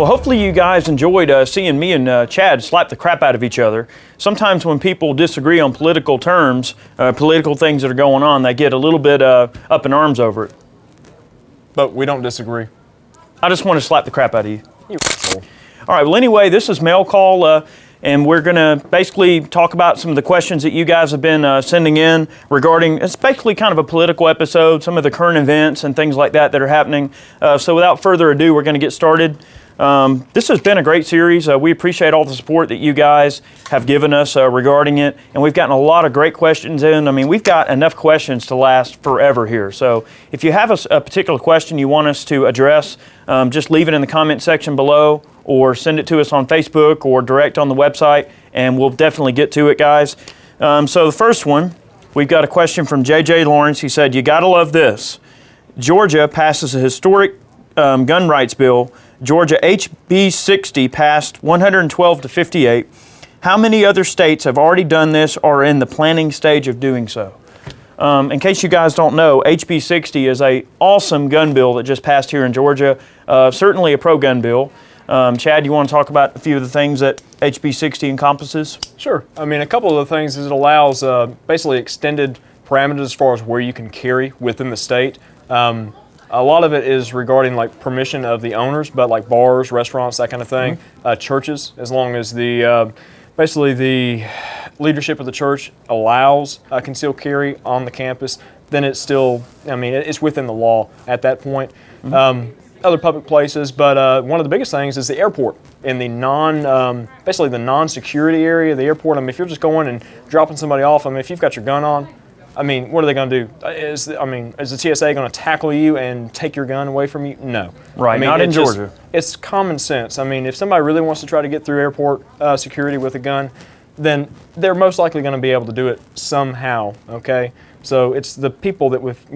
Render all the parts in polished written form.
Well, hopefully you guys enjoyed seeing me and Chad slap the crap out of each other. Sometimes when people disagree on political terms, political things that are going on, they get a little bit up in arms over it. But we don't disagree. I just want to slap the crap out of you. You asshole. All right, well, anyway, this is Mail Call, and we're going to basically talk about some of the questions that you guys have been sending in regarding, it's basically kind of a political episode, some of the current events and things like that are happening. So without further ado, we're going to get started. This has been a great series. We appreciate all the support that you guys have given us regarding it, and we've gotten a lot of great questions in. I mean, we've got enough questions to last forever here. So if you have a particular question you want us to address, just leave it in the comment section below, or send it to us on Facebook or direct on the website, and we'll definitely get to it, guys. So the first one, we've got a question from J.J. Lawrence. He said, "You gotta love this. Georgia passes a historic gun rights bill. Georgia HB 60 passed 112 to 58. How many other states have already done this or are in the planning stage of doing so?" In case you guys don't know, HB 60 is an awesome gun bill that just passed here in Georgia. Certainly a pro-gun bill. Chad, you want to talk about a few of the things that HB 60 encompasses? Sure. I mean, a couple of the things is it allows basically extended parameters as far as where you can carry within the state. A lot of it is regarding like permission of the owners, but like bars, restaurants, that kind of thing. Churches, as long as the basically the leadership of the church allows concealed carry on the campus, then it's still, I mean, it's within the law at that point. Other public places, but one of the biggest things is the airport in the basically the non-security area of the airport. I mean, if you're just going and dropping somebody off, I mean, if you've got your gun on, I mean, what are they going to do? Is the TSA going to tackle you and take your gun away from you? No. Right, I mean, not in Georgia. It's common sense. I mean, if somebody really wants to try to get through airport security with a gun, then they're most likely going to be able to do it somehow, okay? So it's the people that with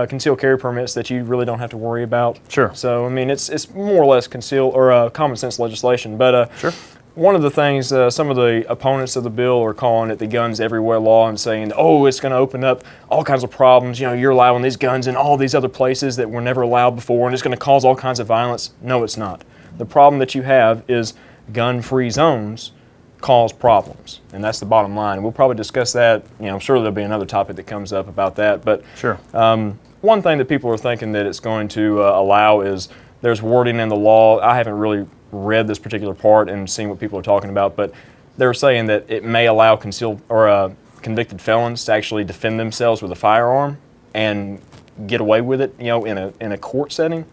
concealed carry permits that you really don't have to worry about. Sure. So I mean, it's more or less concealed or common sense legislation. But sure. One of the things some of the opponents of the bill are calling it the guns everywhere law and saying, oh, it's going to open up all kinds of problems. You know, you're allowing these guns in all these other places that were never allowed before, and it's going to cause all kinds of violence. No, it's not. The problem that you have is gun-free zones cause problems, and that's the bottom line. We'll probably discuss that. You know, I'm sure there'll be another topic that comes up about that. But sure. One thing that people are thinking that it's going to allow is there's wording in the law. I haven't really read this particular part and seen what people are talking about, but they're saying that it may allow concealed or convicted felons to actually defend themselves with a firearm and get away with it, you know, in a court setting.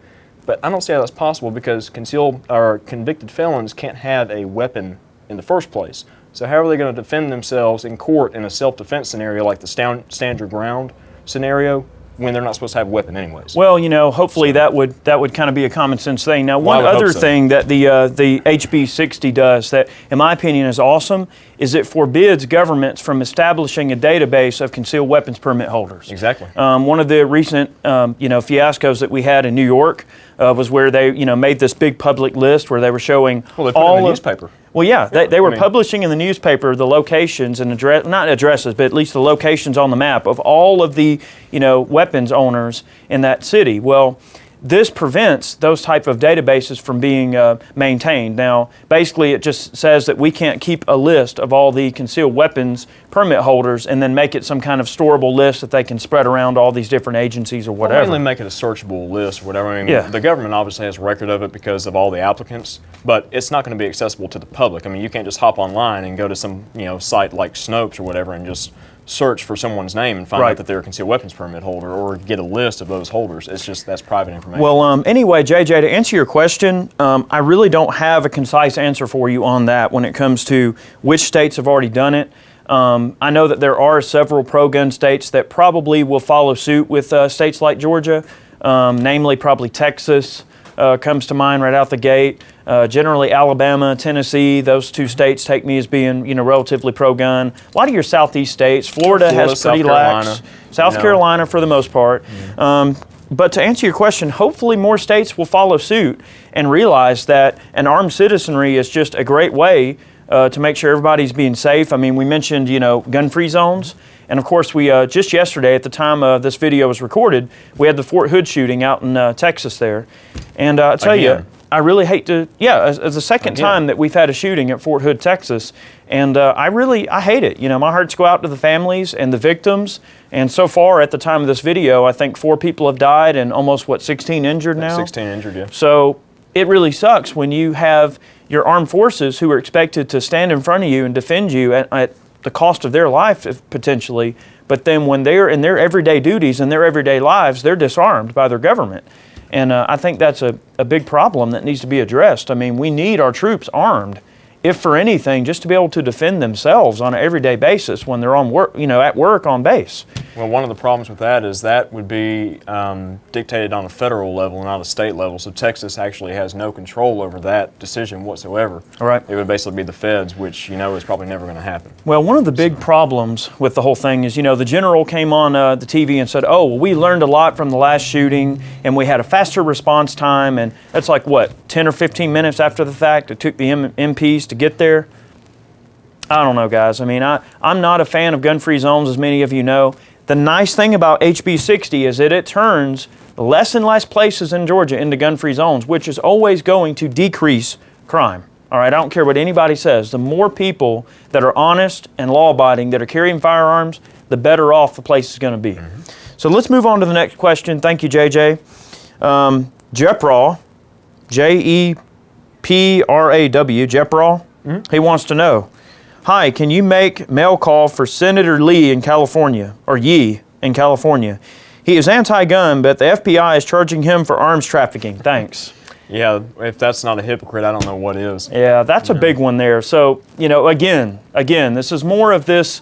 But I don't see how that's possible because concealed or convicted felons can't have a weapon in the first place. So how are they going to defend themselves in court in a self-defense scenario like the stand your ground scenario when they're not supposed to have a weapon anyways? Well, you know, hopefully that would kind of be a common sense thing. Now, one other thing that the HB 60 does that, in my opinion, is awesome is it forbids governments from establishing a database of concealed weapons permit holders. Exactly. One of the recent fiascos that we had in New York was where they made this big public list where they were showing they put it in the newspaper. Well, yeah, they were publishing in the newspaper the locations and not addresses, but at least the locations on the map of all of the weapons owners in that city. Well, this prevents those type of databases from being maintained. Now, basically, it just says that we can't keep a list of all the concealed weapons permit holders and then make it some kind of storable list that they can spread around all these different agencies or whatever. Well, mainly make it a searchable list or whatever. I mean, yeah. The government obviously has a record of it because of all the applicants, but it's not going to be accessible to the public. I mean, you can't just hop online and go to some site like Snopes or whatever and just search for someone's name and find out that they're a concealed weapons permit holder or get a list of those holders. It's just, that's private information. Well, anyway, JJ, to answer your question, I really don't have a concise answer for you on that when it comes to which states have already done it. I know that there are several pro-gun states that probably will follow suit with states like Georgia, namely probably Texas comes to mind right out the gate. Generally Alabama, Tennessee, those two states take me as being, relatively pro-gun. A lot of your southeast states, Florida has pretty lax. South Carolina for the most part. But to answer your question, hopefully more states will follow suit and realize that an armed citizenry is just a great way to make sure everybody's being safe. I mean, we mentioned, gun-free zones. And of course, we just yesterday, at the time this video was recorded, we had the Fort Hood shooting out in Texas there. And I'll tell you, I really hate to, as the second time that we've had a shooting at Fort Hood, Texas, and I hate it. You know, my hearts go out to the families and the victims, and so far at the time of this video, I think 4 people have died and almost, 16 injured now? 16 injured, yeah. So it really sucks when you have your armed forces who are expected to stand in front of you and defend you at the cost of their life, potentially, but then when they're in their everyday duties and their everyday lives, they're disarmed by their government. And I think that's a big problem that needs to be addressed. I mean, we need our troops armed, if for anything, just to be able to defend themselves on an everyday basis when they're on work, at work on base. Well, one of the problems with that is that would be dictated on a federal level and not a state level. So Texas actually has no control over that decision whatsoever. All right. It would basically be the feds, which is probably never going to happen. Well, one of the big problems with the whole thing is, the general came on the TV and said, oh, well, we learned a lot from the last shooting and we had a faster response time. And that's like, 10 or 15 minutes after the fact it took the MPs to get there? I don't know, guys. I mean, I'm not a fan of gun-free zones, as many of you know. The nice thing about HB 60 is that it turns less and less places in Georgia into gun-free zones, which is always going to decrease crime. All right, I don't care what anybody says. The more people that are honest and law-abiding that are carrying firearms, the better off the place is going to be. Mm-hmm. So let's move on to the next question. Thank you, JJ. Jepraw, Jepraw, Jepraw, he wants to know, hi, can you make mail call for Senator Lee in California, or Yee in California? He is anti-gun, but the FBI is charging him for arms trafficking. Thanks. Yeah, if that's not a hypocrite, I don't know what is. Yeah, that's a big one there. So, again, this is more of this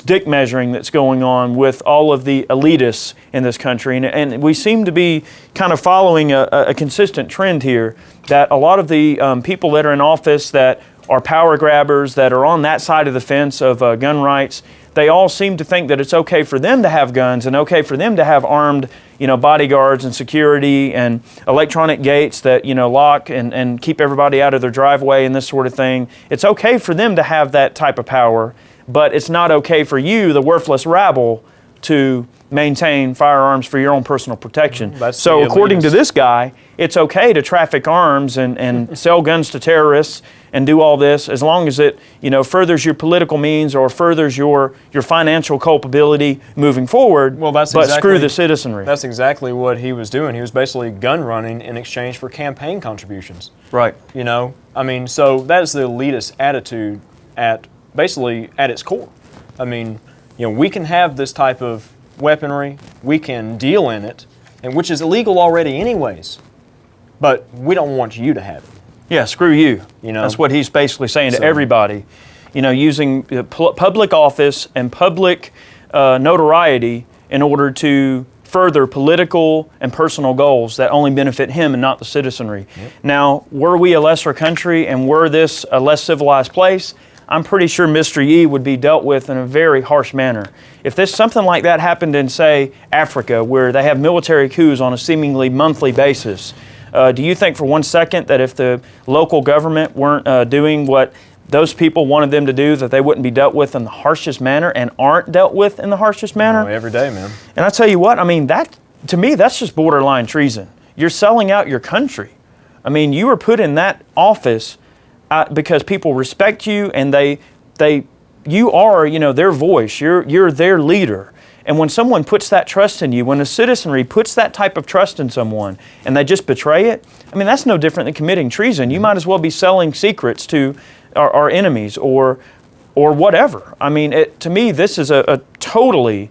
dick measuring that's going on with all of the elitists in this country. And we seem to be kind of following a consistent trend here that a lot of the people that are in office that are power grabbers, that are on that side of the fence of gun rights, they all seem to think that it's okay for them to have guns and okay for them to have armed, bodyguards and security and electronic gates that, lock and keep everybody out of their driveway and this sort of thing. It's okay for them to have that type of power, but it's not okay for you, the worthless rabble, to maintain firearms for your own personal protection. So according to this guy, it's okay to traffic arms and sell guns to terrorists and do all this as long as it furthers your political means or furthers your financial culpability moving forward. Well, but screw the citizenry. That's exactly what he was doing. He was basically gun running in exchange for campaign contributions. Right. I mean, so that is the elitist attitude at its core. I mean, we can have this type of weaponry, we can deal in it, and which is illegal already anyways, but we don't want you to have it. Yeah, screw you. That's what he's basically saying to everybody. Using public office and public notoriety in order to further political and personal goals that only benefit him and not the citizenry. Yep. Now, were we a lesser country and were this a less civilized place, I'm pretty sure Mr. Yee would be dealt with in a very harsh manner. If something like that happened in, say, Africa, where they have military coups on a seemingly monthly basis, do you think for one second that if the local government weren't doing what those people wanted them to do, that they wouldn't be dealt with in the harshest manner and aren't dealt with in the harshest manner? Every day, man. And I tell you what, I mean, to me, that's just borderline treason. You're selling out your country. I mean, you were put in that office because people respect you and you are, their voice. You're their leader. And when someone puts that trust in you, when the citizenry puts that type of trust in someone and they just betray it, I mean, that's no different than committing treason. You might as well be selling secrets to our enemies or whatever. I mean, to me, this is a totally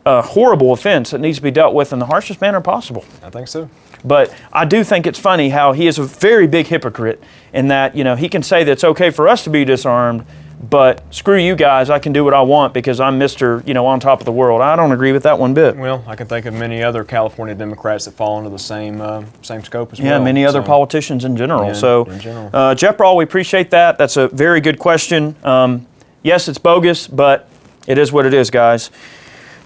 horrible offense that needs to be dealt with in the harshest manner possible. I think so. But I do think it's funny how he is a very big hypocrite in that, he can say that it's okay for us to be disarmed, but screw you guys, I can do what I want because I'm Mr., on top of the world. I don't agree with that one bit. Well, I can think of many other California Democrats that fall into the same scope as well. Yeah, many other politicians in general. Yeah, Jeff Brawl, we appreciate that. That's a very good question. Yes, it's bogus, but it is what it is, guys.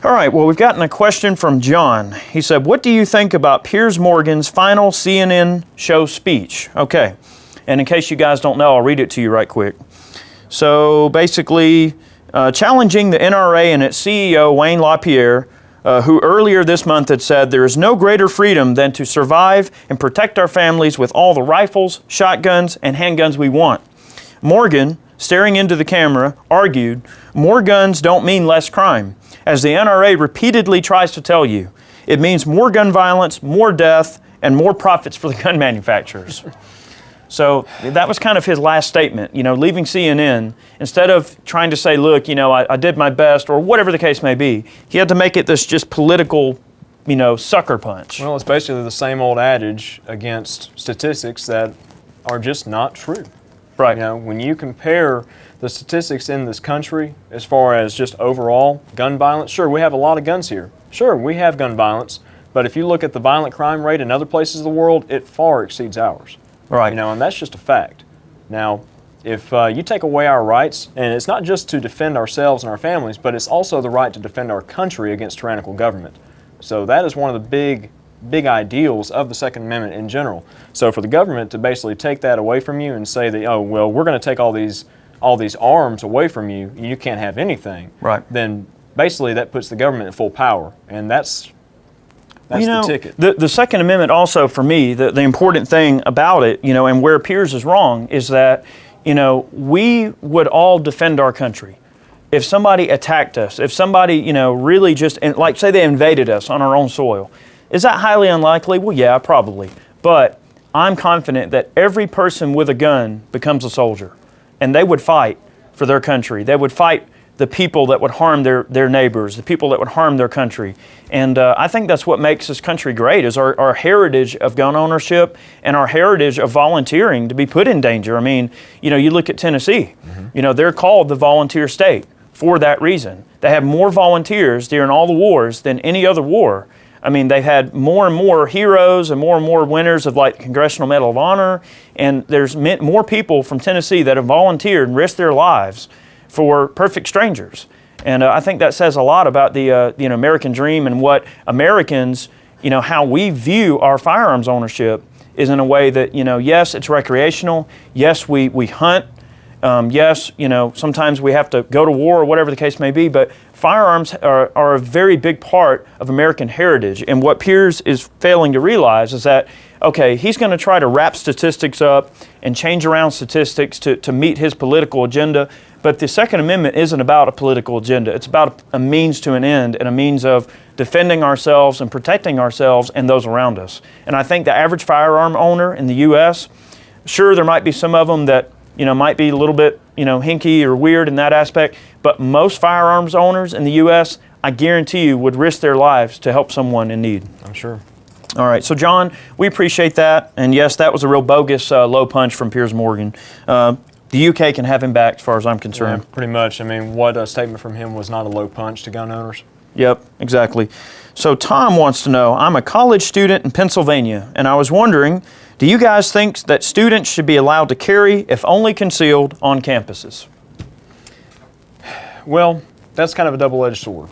All right, well, we've gotten a question from John. He said, what do you think about Piers Morgan's final CNN show speech? Okay, and in case you guys don't know, I'll read it to you right quick. So basically, challenging the NRA and its CEO, Wayne LaPierre, who earlier this month had said, "There is no greater freedom than to survive and protect our families with all the rifles, shotguns, and handguns we want." Morgan, staring into the camera, argued, "More guns don't mean less crime. As the NRA repeatedly tries to tell you, it means more gun violence, more death, and more profits for the gun manufacturers." So that was kind of his last statement, leaving CNN. Instead of trying to say, look, I did my best, or whatever the case may be, he had to make it this just political, sucker punch. Well, it's basically the same old adage against statistics that are just not true. Right. When you compare the statistics in this country as far as just overall gun violence, sure, we have a lot of guns here. Sure, we have gun violence, but if you look at the violent crime rate in other places of the world, it far exceeds ours. Right. And that's just a fact. Now, if you take away our rights, and it's not just to defend ourselves and our families, but it's also the right to defend our country against tyrannical government. So that is one of the big ideals of the Second Amendment in general. So for the government to basically take that away from you and say that, oh, well, we're going to take all these arms away from you, and you can't have anything, right, then basically that puts the government in full power, and that's the ticket. The Second Amendment also, for me, the important thing about it, and where Piers is wrong, is that, we would all defend our country. If somebody attacked us, if somebody, really just, like say they invaded us on our own soil, is that highly unlikely? Well, yeah, probably. But I'm confident that every person with a gun becomes a soldier, and they would fight for their country. They would fight the people that would harm their neighbors, the people that would harm their country. And I think that's what makes this country great, is our heritage of gun ownership and our heritage of volunteering to be put in danger. I mean, you look at Tennessee, they're called the volunteer state for that reason. They have more volunteers during all the wars than any other war. I mean, they've had more and more heroes and more winners of like Congressional Medal of Honor, and there's more people from Tennessee that have volunteered and risked their lives for perfect strangers. And I think that says a lot about the American dream and what Americans, how we view our firearms ownership is in a way that, yes, it's recreational. Yes, we hunt. Yes, sometimes we have to go to war or whatever the case may be, but firearms are a very big part of American heritage. And what Piers is failing to realize is that, okay, he's going to try to wrap statistics up and change around statistics to meet his political agenda. But the Second Amendment isn't about a political agenda. It's about a means to an end and a means of defending ourselves and protecting ourselves and those around us. And I think the average firearm owner in the U.S., sure, there might be some of them that might be a little bit, hinky or weird in that aspect, but most firearms owners in the U.S., I guarantee you, would risk their lives to help someone in need. I'm sure. All right, so John, we appreciate that, and yes, that was a real bogus low punch from Piers Morgan. The UK can have him back as far as I'm concerned. Yeah, pretty much. I mean, what a statement from him was not a low punch to gun owners. Yep, exactly. So Tom wants to know, I'm a college student in Pennsylvania, and I was wondering, do you guys think that students should be allowed to carry, if only concealed, on campuses? Well, that's kind of a double-edged sword,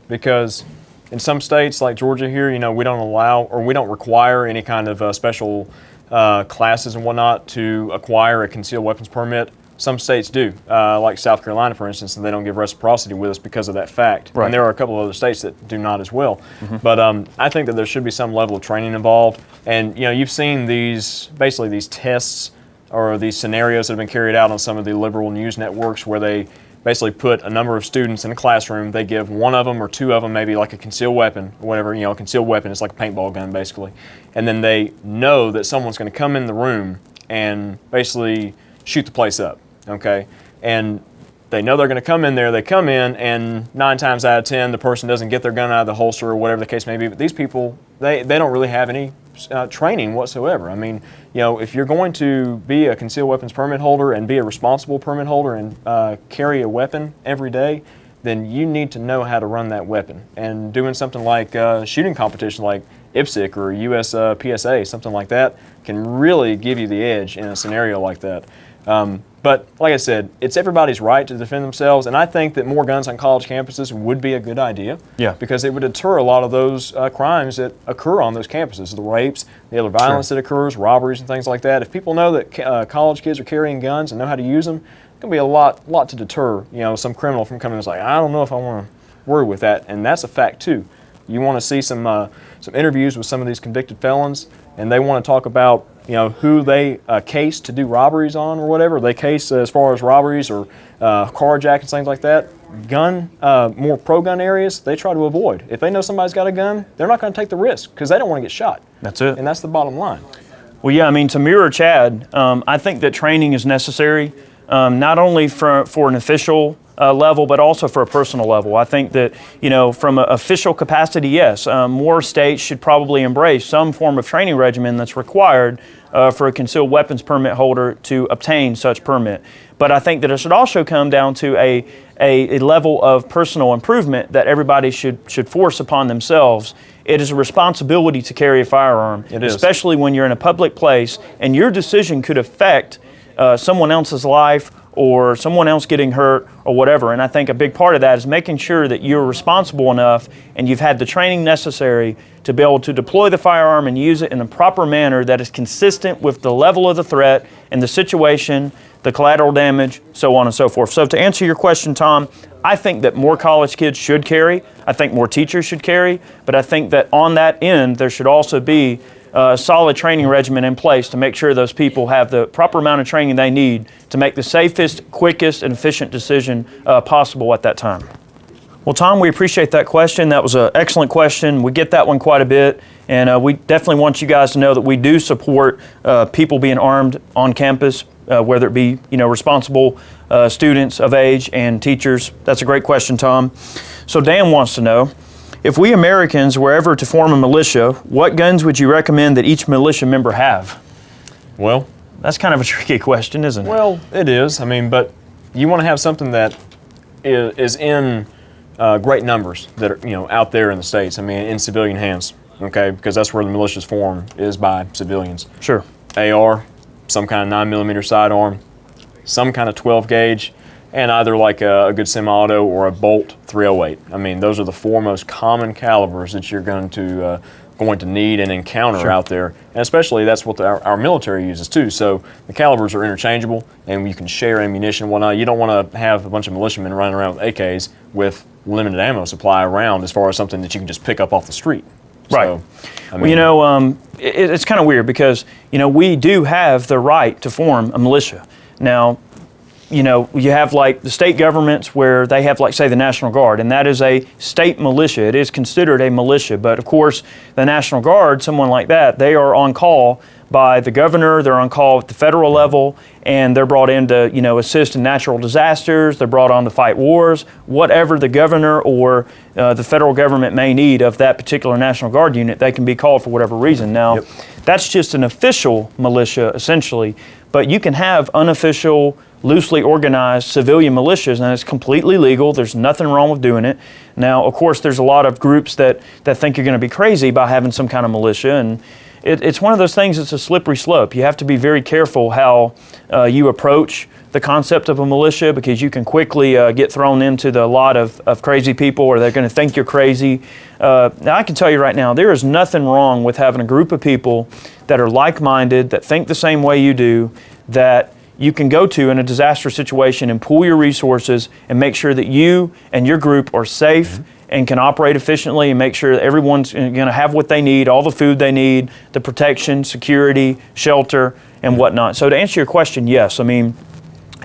because in some states like Georgia here, we don't allow or we don't require any kind of special classes and whatnot to acquire a concealed weapons permit. Some states do, like South Carolina, for instance, and they don't give reciprocity with us because of that fact. Right. And there are a couple of other states that do not as well. Mm-hmm. But I think that there should be some level of training involved. And you've seen these tests or these scenarios that have been carried out on some of the liberal news networks where they basically put a number of students in a classroom. They give one of them or two of them maybe like a concealed weapon or whatever. A concealed weapon is like a paintball gun basically. And then they know that someone's going to come in the room and basically shoot the place up. Okay, and they know they're going to come in there. They come in, and 9 times out of 10, the person doesn't get their gun out of the holster or whatever the case may be. But these people, they don't really have any training whatsoever. I mean, if you're going to be a concealed weapons permit holder and be a responsible permit holder and carry a weapon every day, then you need to know how to run that weapon. And doing something like shooting competition like IPSC or US PSA, something like that, can really give you the edge in a scenario like that. But like I said, it's everybody's right to defend themselves, and I think that more guns on college campuses would be a good idea. Yeah. Because it would deter a lot of those crimes that occur on those campuses, the rapes, the other violence that occurs, robberies and things like that. If people know that college kids are carrying guns and know how to use them, it's going to be a lot to deter some criminal from coming and say, I don't know if I want to worry with that, and that's a fact too. You want to see some interviews with some of these convicted felons, and they want to talk about who they case to do robberies on or whatever. They case as far as robberies or carjackings, things like that. More pro-gun areas, they try to avoid. If they know somebody's got a gun, they're not going to take the risk because they don't want to get shot. That's it. And that's the bottom line. Well, yeah, I mean, to mirror Chad, I think that training is necessary, not only for an official level, but also for a personal level. I think that, from an official capacity, yes, more states should probably embrace some form of training regimen that's required for a concealed weapons permit holder to obtain such permit. But I think that it should also come down to a level of personal improvement that everybody should force upon themselves. It is a responsibility to carry a firearm, especially when you're in a public place and your decision could affect someone else's life or someone else getting hurt or whatever. And I think a big part of that is making sure that you're responsible enough and you've had the training necessary to be able to deploy the firearm and use it in a proper manner that is consistent with the level of the threat and the situation, the collateral damage, so on and so forth. So to answer your question, Tom, I think that more college kids should carry. I think more teachers should carry. But I think that on that end, there should also be a solid training regimen in place to make sure those people have the proper amount of training they need to make the safest, quickest, and efficient decision possible at that time. Well, Tom, we appreciate that question. That was an excellent question. We get that one quite a bit, and we definitely want you guys to know that we do support people being armed on campus, whether it be responsible students of age and teachers. That's a great question, Tom. So Dan wants to know, if we Americans were ever to form a militia, what guns would you recommend that each militia member have? Well, that's kind of a tricky question, isn't it? Well, it is. I mean, but you want to have something that is in great numbers that are out there in the States. I mean, in civilian hands, okay? Because that's where the militias form, is by civilians. Sure. AR, some kind of 9mm sidearm, some kind of 12 gauge, and either like a good semi-auto or a Bolt 308. I mean, those are the four most common calibers that you're going to need and encounter out there. And especially that's what our military uses too. So the calibers are interchangeable and you can share ammunition and whatnot. You don't want to have a bunch of militiamen running around with AKs with limited ammo supply around as far as something that you can just pick up off the street. Right. So, I mean, well, it's kind of weird because, we do have the right to form a militia. Now, you have like the state governments where they have like, say, the National Guard, and that is a state militia. It is considered a militia. But of course, the National Guard, someone like that, they are on call by the governor, they're on call at the federal level, and they're brought in to, assist in natural disasters, they're brought on to fight wars, whatever the governor or the federal government may need of that particular National Guard unit, they can be called for whatever reason. Now, that's just an official militia, essentially, but you can have unofficial, loosely organized civilian militias, and it's completely legal. There's nothing wrong with doing it. Now, of course, there's a lot of groups that think you're going to be crazy by having some kind of militia, and it's one of those things, it's a slippery slope. You have to be very careful how you approach the concept of a militia, because you can quickly get thrown into the lot of crazy people, or they're going to think you're crazy. Now, I can tell you right now, there is nothing wrong with having a group of people that are like-minded, that think the same way you do, that you can go to in a disaster situation and pool your resources and make sure that you and your group are safe and can operate efficiently, and make sure that everyone's going to have what they need, all the food they need, the protection, security, shelter, and whatnot. So to answer your question, yes. I mean,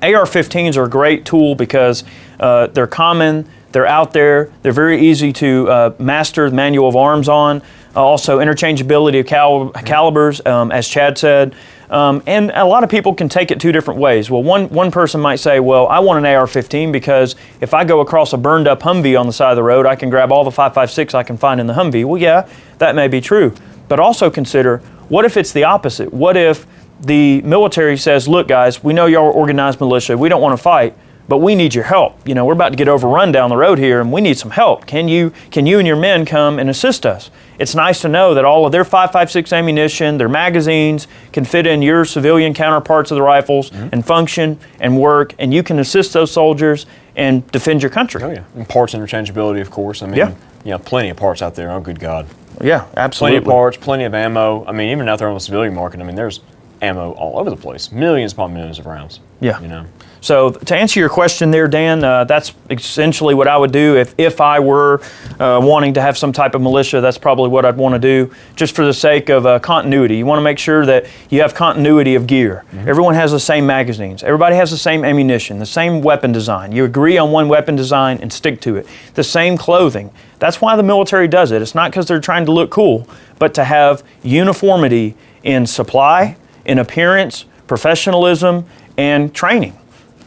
AR-15s are a great tool because they're common, they're out there, they're very easy to master the manual of arms on. Also, interchangeability of calibers, as Chad said. And a lot of people can take it two different ways. Well, one person might say, well, I want an AR-15 because if I go across a burned up Humvee on the side of the road, I can grab all the 5.56 I can find in the Humvee. Well, yeah, that may be true. But also consider, what if it's the opposite? What if the military says, look, guys, we know y'all are organized militia. We don't want to fight, but we need your help. We're about to get overrun down the road here, and we need some help. Can you and your men come and assist us? It's nice to know that all of their 5.56 ammunition, their magazines, can fit in your civilian counterparts of the rifles and function and work, and you can assist those soldiers and defend your country. Oh, yeah. And parts interchangeability, of course. I mean, plenty of parts out there. Oh, good God. Yeah, absolutely. Plenty of parts, plenty of ammo. I mean, even out there on the civilian market, I mean, there's ammo all over the place, millions upon millions of rounds. Yeah. You know. So to answer your question there, Dan, that's essentially what I would do if I were wanting to have some type of militia. That's probably what I'd want to do, just for the sake of continuity. You want to make sure that you have continuity of gear. Mm-hmm. Everyone has the same magazines. Everybody has the same ammunition, the same weapon design. You agree on one weapon design and stick to it. The same clothing. That's why the military does it. It's not because they're trying to look cool, but to have uniformity in supply, in appearance, professionalism, and training.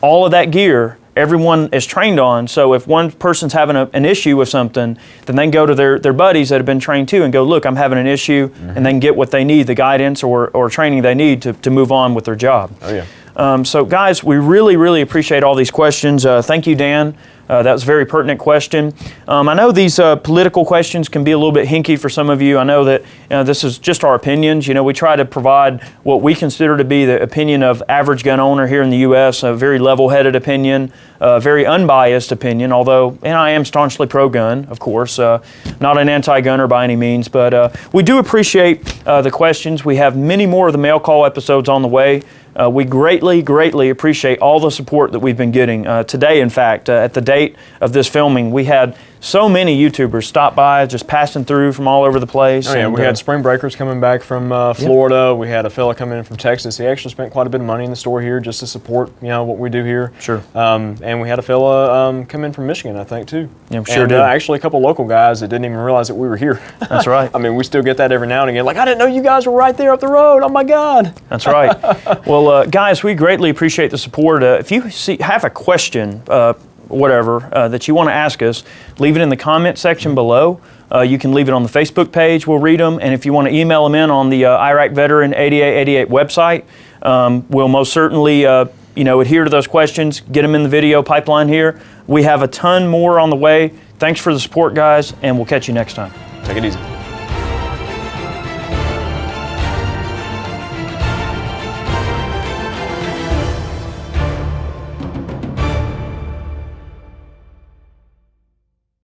All of that gear, everyone is trained on. So if one person's having an issue with something, then they can go to their buddies that have been trained too and go, look, I'm having an issue, mm-hmm. and then get what they need, the guidance or training they need to move on with their job. Oh, yeah. So guys, we really, really appreciate all these questions. Thank you, Dan. That was a very pertinent question. I know these political questions can be a little bit hinky for some of you. I know that this is just our opinions. You know, we try to provide what we consider to be the opinion of average gun owner here in the U.S., a very level-headed opinion, a very unbiased opinion, although I am staunchly pro-gun, of course, not an anti-gunner by any means, but we do appreciate the questions. We have many more of the mail call episodes on the way. We greatly, greatly appreciate all the support that we've been getting. Today, in fact, at the date of this filming, we had so many YouTubers stop by, just passing through from all over the place. Oh, yeah, we had spring breakers coming back from Florida. Yep. We had a fella come in from Texas. He actually spent quite a bit of money in the store here just to support, what we do here. Sure. And we had a fella come in from Michigan, I think, too. Yeah, sure and, did. Actually, a couple local guys that didn't even realize that we were here. That's right. I mean, we still get that every now and again. Like, I didn't know you guys were right there up the road. Oh, my God. That's right. Well, guys, we greatly appreciate the support. If you have a question, that you want to ask us, leave it in the comment section below. You can leave it on the Facebook page. We'll read them. And if you want to email them in on the Iraq Veteran 8888 website, we'll most certainly adhere to those questions, get them in the video pipeline here. We have a ton more on the way. Thanks for the support, guys, and we'll catch you next time. Take it easy.